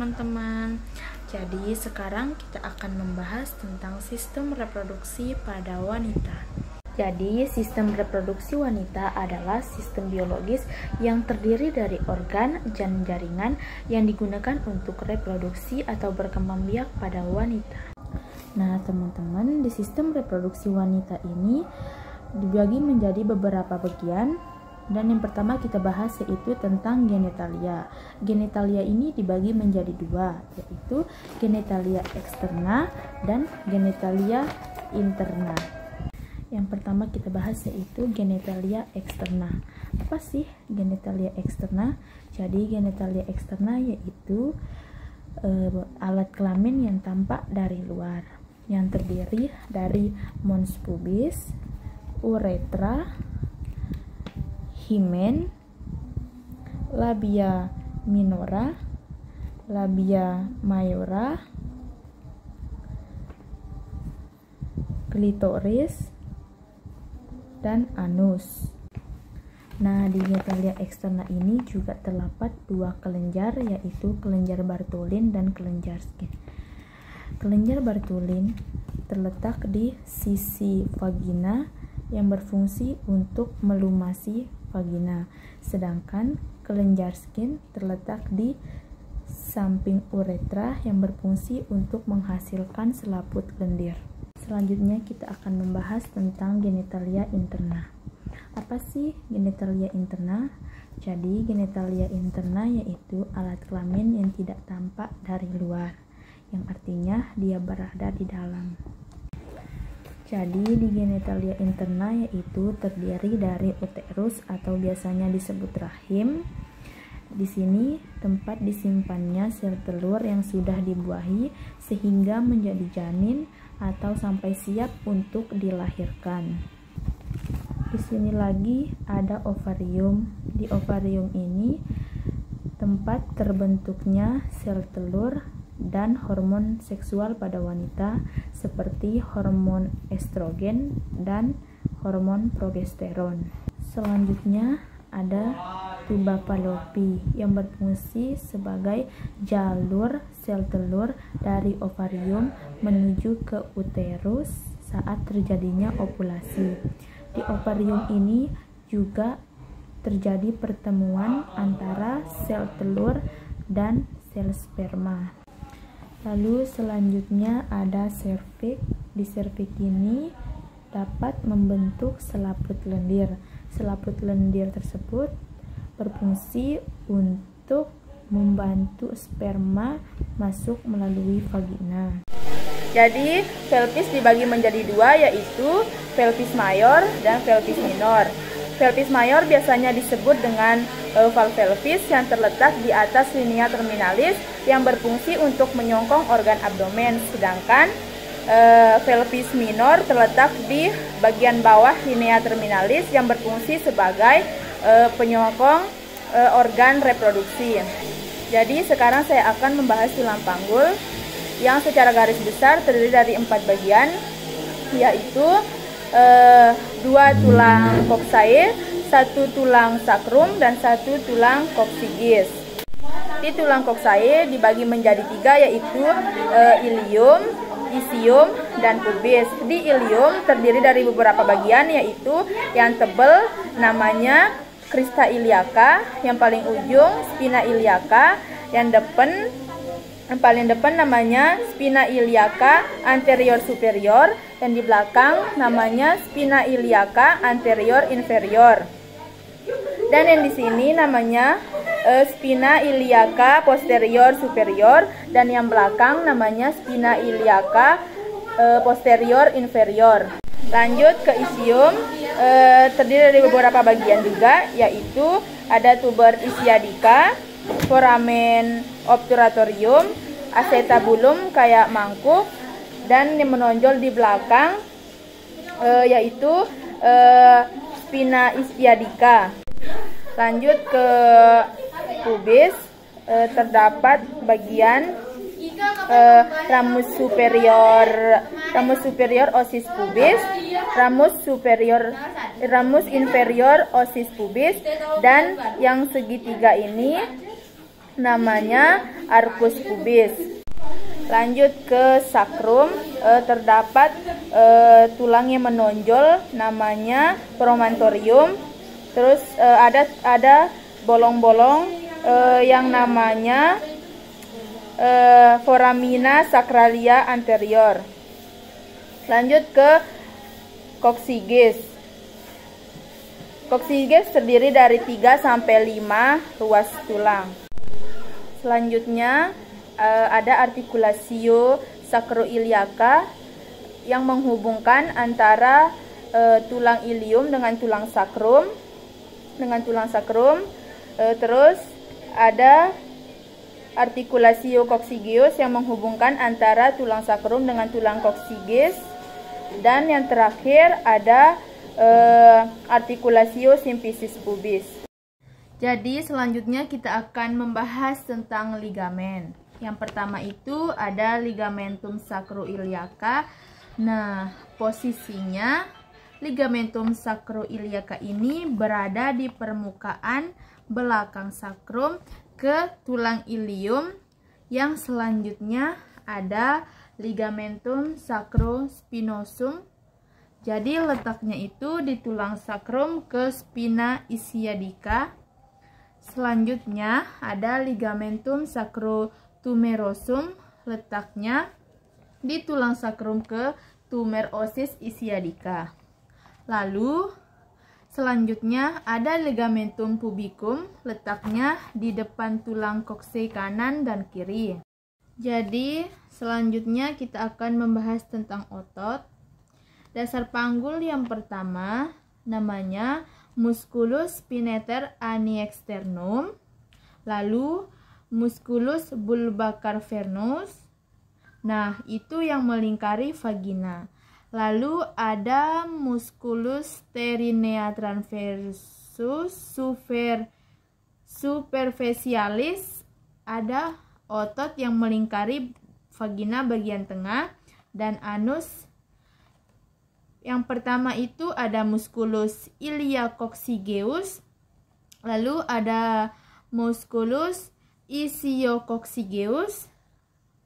teman-teman. Jadi sekarang kita akan membahas tentang sistem reproduksi pada wanita. Jadi sistem reproduksi wanita adalah sistem biologis yang terdiri dari organ dan jaringan yang digunakan untuk reproduksi atau berkembang biak pada wanita. Nah teman-teman, di sistem reproduksi wanita ini dibagi menjadi beberapa bagian. Dan yang pertama kita bahas yaitu tentang genitalia. Genitalia ini dibagi menjadi dua, yaitu genitalia eksterna dan genitalia interna. Yang pertama kita bahas yaitu genitalia eksterna. Apa sih genitalia eksterna? Jadi genitalia eksterna yaitu alat kelamin yang tampak dari luar, yang terdiri dari mons pubis, uretra, himen, labia minora, labia mayora, klitoris, dan anus. Nah, di genitalia eksterna ini juga terdapat dua kelenjar, yaitu kelenjar Bartholin dan kelenjar Skin. Kelenjar Bartholin terletak di sisi vagina yang berfungsi untuk melumasi vagina, sedangkan kelenjar Skin terletak di samping uretra yang berfungsi untuk menghasilkan selaput lendir. Selanjutnya kita akan membahas tentang genitalia interna. Apa sih genitalia interna? Jadi genitalia interna yaitu alat kelamin yang tidak tampak dari luar, yang artinya dia berada di dalam. Jadi di genitalia interna yaitu terdiri dari uterus atau biasanya disebut rahim. Di sini tempat disimpannya sel telur yang sudah dibuahi sehingga menjadi janin atau sampai siap untuk dilahirkan. Di sini lagi ada ovarium. Di ovarium ini tempat terbentuknya sel telur dan hormon seksual pada wanita seperti hormon estrogen dan hormon progesteron. Selanjutnya ada tuba Fallopi yang berfungsi sebagai jalur sel telur dari ovarium menuju ke uterus saat terjadinya ovulasi. Di ovarium ini juga terjadi pertemuan antara sel telur dan sel sperma. Lalu selanjutnya ada serviks. Di serviks ini dapat membentuk selaput lendir. Selaput lendir tersebut berfungsi untuk membantu sperma masuk melalui vagina. Jadi pelvis dibagi menjadi dua, yaitu pelvis mayor dan pelvis minor. Pelvis mayor biasanya disebut dengan valve pelvis yang terletak di atas linea terminalis yang berfungsi untuk menyongkong organ abdomen, sedangkan pelvis minor terletak di bagian bawah linea terminalis yang berfungsi sebagai penyokong organ reproduksi. Jadi sekarang saya akan membahas tulang panggul yang secara garis besar terdiri dari 4 bagian, yaitu 2 tulang koksae, 1 tulang sakrum, dan 1 tulang koksigis. Di tulang koksae dibagi menjadi 3, yaitu ilium, isium, dan pubis. Di ilium terdiri dari beberapa bagian, yaitu yang tebal namanya crista iliaca, yang paling ujung spina iliaca, yang paling depan namanya spina iliaca anterior superior, dan di belakang namanya spina iliaca anterior inferior. Dan yang di sini namanya spina iliaca posterior superior, dan yang belakang namanya spina iliaca posterior inferior. Lanjut ke isium, terdiri dari beberapa bagian juga, yaitu ada tuber ischiadica, foramen obturatorium, acetabulum kayak mangkuk, dan yang menonjol di belakang yaitu spina ischiadica. Lanjut ke pubis, terdapat bagian ramus superior osis pubis, ramus inferior osis pubis, dan yang segitiga ini namanya arcus pubis. Lanjut ke sakrum, terdapat tulang yang menonjol namanya promontorium. Terus ada bolong-bolong yang namanya foramina sacralia anterior. Lanjut ke coccyges. Coccyges terdiri dari 3 sampai 5 ruas tulang. Selanjutnya ada articulatio sacroiliaca yang menghubungkan antara tulang ilium dengan tulang sakrum. Terus ada articulatio coccygeus yang menghubungkan antara tulang sakrum dengan tulang coccyges. Dan yang terakhir ada articulatio symphysis pubis. Jadi selanjutnya kita akan membahas tentang ligamen. Yang pertama itu ada ligamentum sacroiliaca. Nah, posisinya ligamentum sacroiliaca ini berada di permukaan belakang sakrum ke tulang ilium. Yang selanjutnya ada ligamentum sacrospinosum. Jadi letaknya itu di tulang sakrum ke spina ischiadica. Selanjutnya ada ligamentum sacrotumerosum, letaknya di tulang sakrum ke tumerosis ischiadica. Lalu selanjutnya ada ligamentum pubicum, letaknya di depan tulang koksei kanan dan kiri. Jadi selanjutnya kita akan membahas tentang otot. Dasar panggul yang pertama namanya musculus spinator ani externum, lalu musculus bulbocarpernus. Nah, itu yang melingkari vagina. Lalu ada musculus sternea transversus superficialis, ada otot yang melingkari vagina bagian tengah. Dan anus, yang pertama itu ada musculus iliacoccygeus, lalu ada musculus ischiococcygeuus,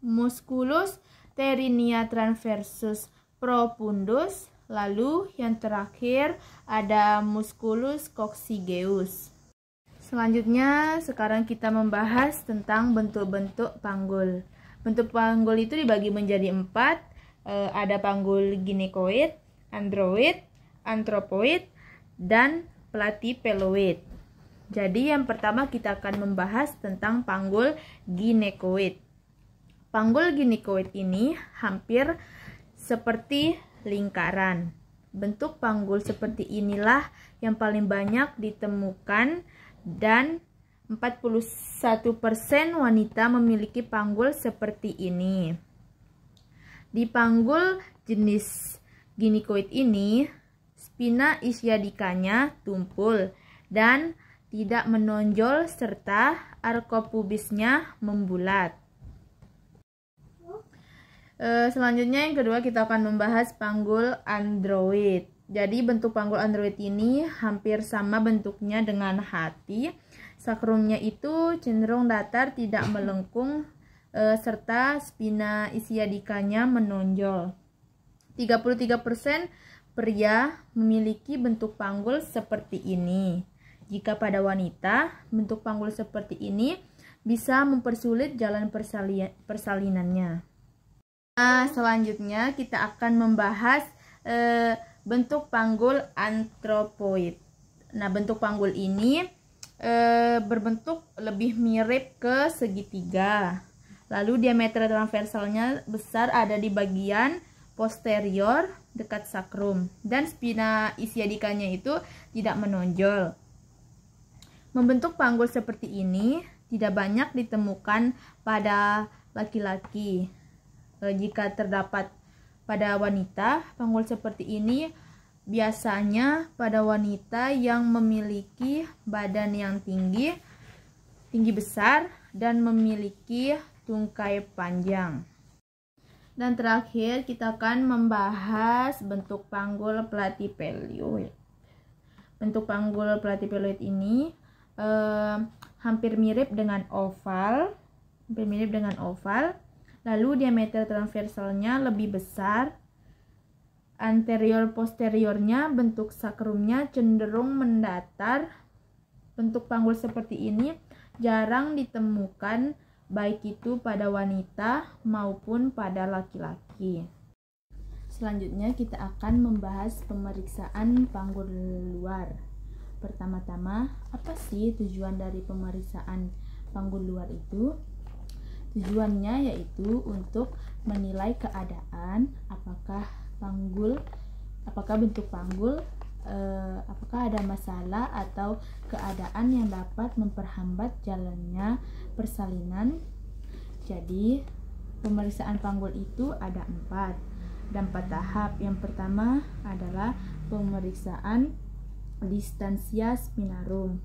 musculus pterinia transversus profundus, lalu yang terakhir ada musculus coccygeus. Selanjutnya sekarang kita membahas tentang bentuk-bentuk panggul. Bentuk panggul itu dibagi menjadi 4. Ada panggul ginekoid, android, antropoid, dan platypeloid. Jadi yang pertama kita akan membahas tentang panggul ginekoid. Panggul ginekoid ini hampir seperti lingkaran. Bentuk panggul seperti inilah yang paling banyak ditemukan dan 41% wanita memiliki panggul seperti ini. Di panggul jenis ginekoid ini, spina ischiadicanya tumpul dan tidak menonjol serta arcopubisnya membulat. Selanjutnya yang kedua kita akan membahas panggul android. Jadi bentuk panggul android ini hampir sama bentuknya dengan hati. Sakrumnya itu cenderung datar, tidak melengkung, serta spina ischiadicanya menonjol. 33% pria memiliki bentuk panggul seperti ini. Jika pada wanita, bentuk panggul seperti ini bisa mempersulit jalan persalinannya. Nah, selanjutnya kita akan membahas bentuk panggul antropoid. Nah, bentuk panggul ini berbentuk lebih mirip ke segitiga. Lalu diameter transversalnya besar, ada di bagian posterior dekat sakrum, dan spina ischiadicanya itu tidak menonjol. Membentuk panggul seperti ini tidak banyak ditemukan pada laki-laki. Jika terdapat pada wanita, panggul seperti ini biasanya pada wanita yang memiliki badan yang tinggi besar dan memiliki tungkai panjang. Dan terakhir kita akan membahas bentuk panggul platypeloid. Bentuk panggul platypeloid ini hampir mirip dengan oval, hampir mirip dengan oval. Lalu diameter transversalnya lebih besar. Anterior posteriornya bentuk sakrumnya cenderung mendatar. Bentuk panggul seperti ini jarang ditemukan baik itu pada wanita maupun pada laki-laki. Selanjutnya kita akan membahas pemeriksaan panggul luar. Pertama-tama, apa sih tujuan dari pemeriksaan panggul luar itu? Tujuannya yaitu untuk menilai keadaan apakah bentuk panggul, apakah ada masalah atau keadaan yang dapat memperhambat jalannya persalinan. Jadi pemeriksaan panggul itu ada 4 tahap. Yang pertama adalah pemeriksaan distansia spinarum,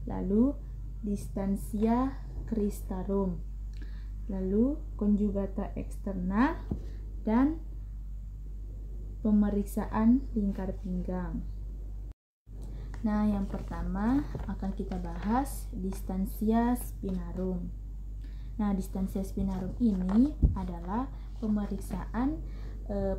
lalu distansia cristarum, lalu conjugata eksternal, dan pemeriksaan lingkar pinggang. Nah, yang pertama akan kita bahas distansia spinarum. Nah, distansia spinarum ini adalah pemeriksaan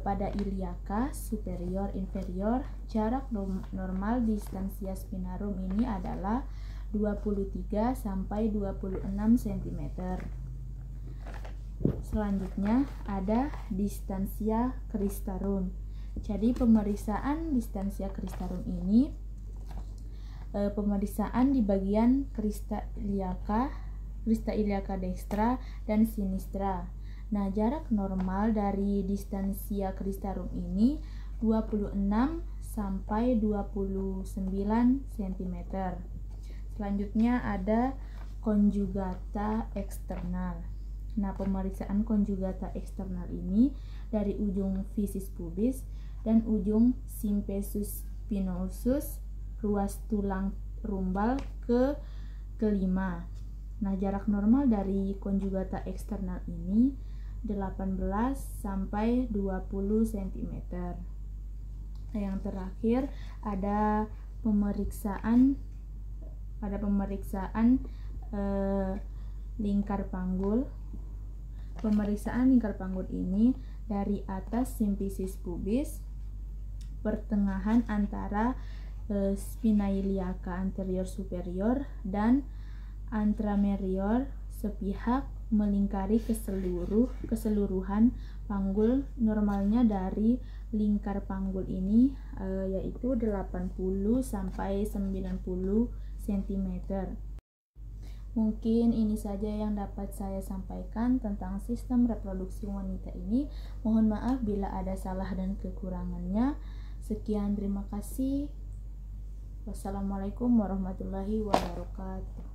pada iliaka superior inferior. Jarak normal distansia spinarum ini adalah 23 sampai 26 cm. Selanjutnya ada distansia cristarum. Jadi pemeriksaan distansia cristarum ini pemeriksaan di bagian crista iliaca dextra dan sinistra. Nah, jarak normal dari distansia cristarum ini 26 sampai 29 cm. Selanjutnya ada conjugata eksternal. Nah, pemeriksaan conjugata eksternal ini dari ujung fisis pubis dan ujung symphysis spinosus, ruas tulang rumbal kelima. Nah, jarak normal dari conjugata eksternal ini 18 sampai 20 cm. Nah, yang terakhir ada pemeriksaan lingkar panggul. Pemeriksaan lingkar panggul ini dari atas symphysis pubis, pertengahan antara spina iliaca anterior superior dan antramerior sepihak melingkari keseluruhan panggul. Normalnya dari lingkar panggul ini yaitu 80 sampai 90 cm. Mungkin ini saja yang dapat saya sampaikan tentang sistem reproduksi wanita ini. Mohon maaf bila ada salah dan kekurangannya. Sekian, terima kasih. Wassalamualaikum warahmatullahi wabarakatuh.